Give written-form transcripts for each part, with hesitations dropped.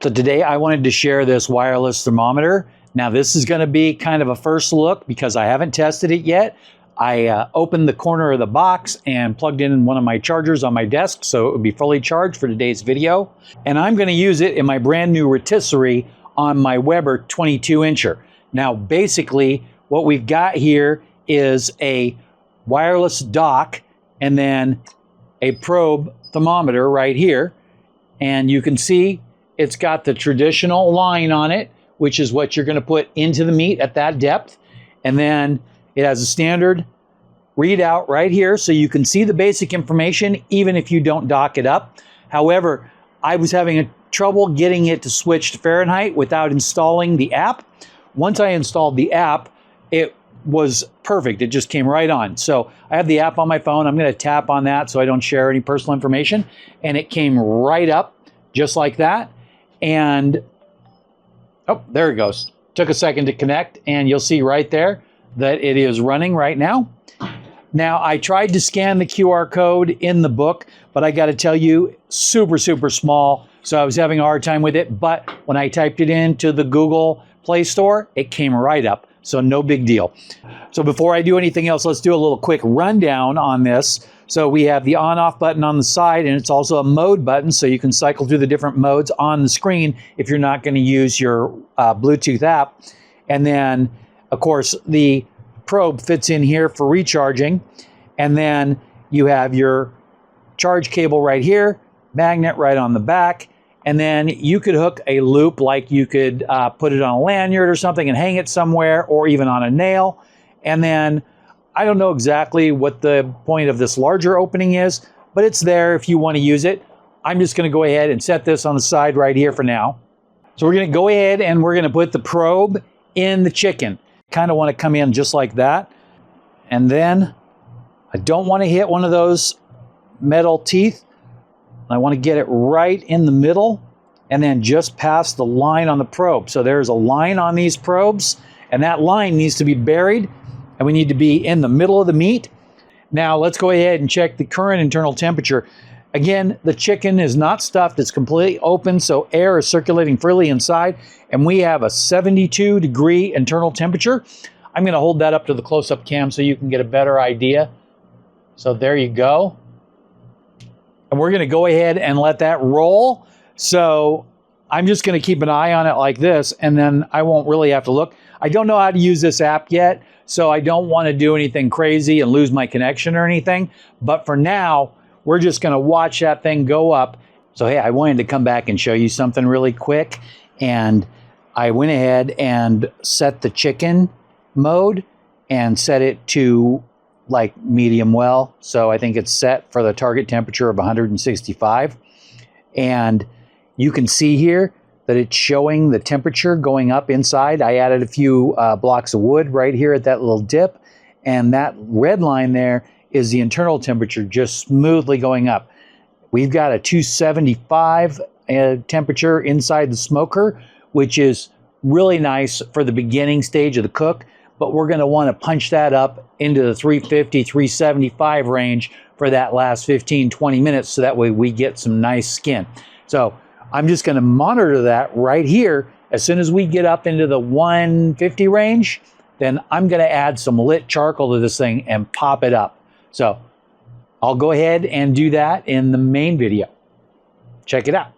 So today I wanted to share this wireless thermometer. Now this is going to be kind of a first look because I haven't tested it yet. I opened the corner of the box and plugged in one of my chargers on my desk so it would be fully charged for today's video. And I'm going to use it in my brand new Rotisserie on my Weber 22-incher. Now basically what we've got here is a wireless dock and then a probe thermometer right here. And you can see it's got the traditional line on it, which is what you're going to put into the meat at that depth. And then it has a standard readout right here, so you can see the basic information even if you don't dock it up. However, I was having trouble getting it to switch to Fahrenheit without installing the app. Once I installed the app, it was perfect. It just came right on. So I have the app on my phone. I'm going to tap on that so I don't share any personal information. And it came right up just like that. And, oh, there it goes. Took a second to connect, and you'll see right there that it is running right now. Now, I tried to scan the QR code in the book, but I got to tell you, super, super small. So I was having a hard time with it. But when I typed it into the Google Play Store, it came right up. So no big deal. So before I do anything else, let's do a little quick rundown on this. So we have the on-off button on the side, and it's also a mode button, so you can cycle through the different modes on the screen if you're not going to use your Bluetooth app. And then, of course, the probe fits in here for recharging. And then you have your charge cable right here, magnet right on the back. And then you could hook a loop, like you could put it on a lanyard or something and hang it somewhere, or even on a nail. And then I don't know exactly what the point of this larger opening is, but it's there if you want to use it. I'm just going to go ahead and set this on the side right here for now. So we're going to go ahead and we're going to put the probe in the chicken. Kind of want to come in just like that. And then I don't want to hit one of those metal teeth. I want to get it right in the middle and then just past the line on the probe. So there's a line on these probes, and that line needs to be buried, and we need to be in the middle of the meat. Now let's go ahead and check the current internal temperature. Again, the chicken is not stuffed, it's completely open, so air is circulating freely inside, and we have a 72-degree internal temperature. I'm going to hold that up to the close-up cam so you can get a better idea. So there you go. And we're going to go ahead and let that roll. So I'm just going to keep an eye on it like this, and then I won't really have to look. I don't know how to use this app yet, so I don't want to do anything crazy and lose my connection or anything. But for now, we're just going to watch that thing go up. So hey, I wanted to come back and show you something really quick. And I went ahead and set the chicken mode and set it to like medium well. So I think it's set for the target temperature of 165. And you can see here that it's showing the temperature going up inside. I added a few blocks of wood right here at that little dip. And that red line there is the internal temperature just smoothly going up. We've got a 275 temperature inside the smoker, which is really nice for the beginning stage of the cook. But we're going to want to punch that up into the 350, 375 range for that last 15, 20 minutes, so that way we get some nice skin. So I'm just going to monitor that right here. As soon as we get up into the 150 range, then I'm going to add some lit charcoal to this thing and pop it up. So I'll go ahead and do that in the main video. Check it out.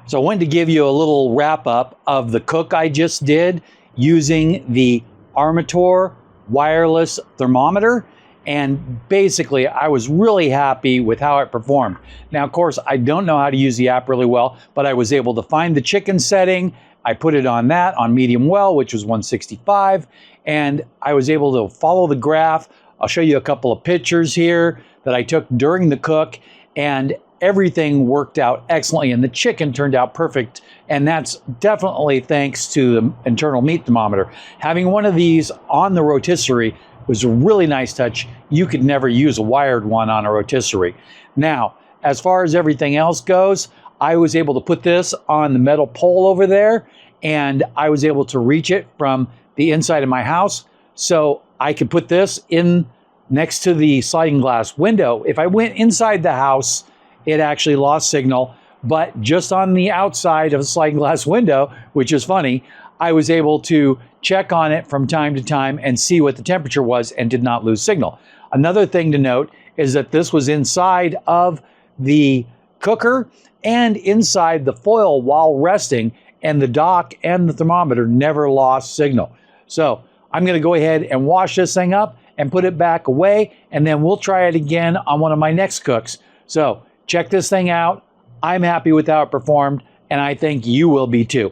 So I wanted to give you a little wrap up of the cook I just did using the Armeator wireless thermometer, and basically I was really happy with how it performed. Now of course I don't know how to use the app really well, but I was able to find the chicken setting. I put it on that on medium well, which was 165, and I was able to follow the graph. I'll show you a couple of pictures here that I took during the cook, and everything worked out excellently, and the chicken turned out perfect. And that's definitely thanks to the internal meat thermometer. Having one of these on the rotisserie was a really nice touch. You could never use a wired one on a rotisserie. Now, as far as everything else goes, I was able to put this on the metal pole over there, and I was able to reach it from the inside of my house. So I could put this in next to the sliding glass window. If I went inside the house, it actually lost signal. but just on the outside of a sliding glass window, which is funny, I was able to check on it from time to time and see what the temperature was and did not lose signal. Another thing to note is that this was inside of the cooker and inside the foil while resting, and the dock and the thermometer never lost signal. So I'm going to go ahead and wash this thing up and put it back away, and then we'll try it again on one of my next cooks. So check this thing out. I'm happy with how it performed, and I think you will be too.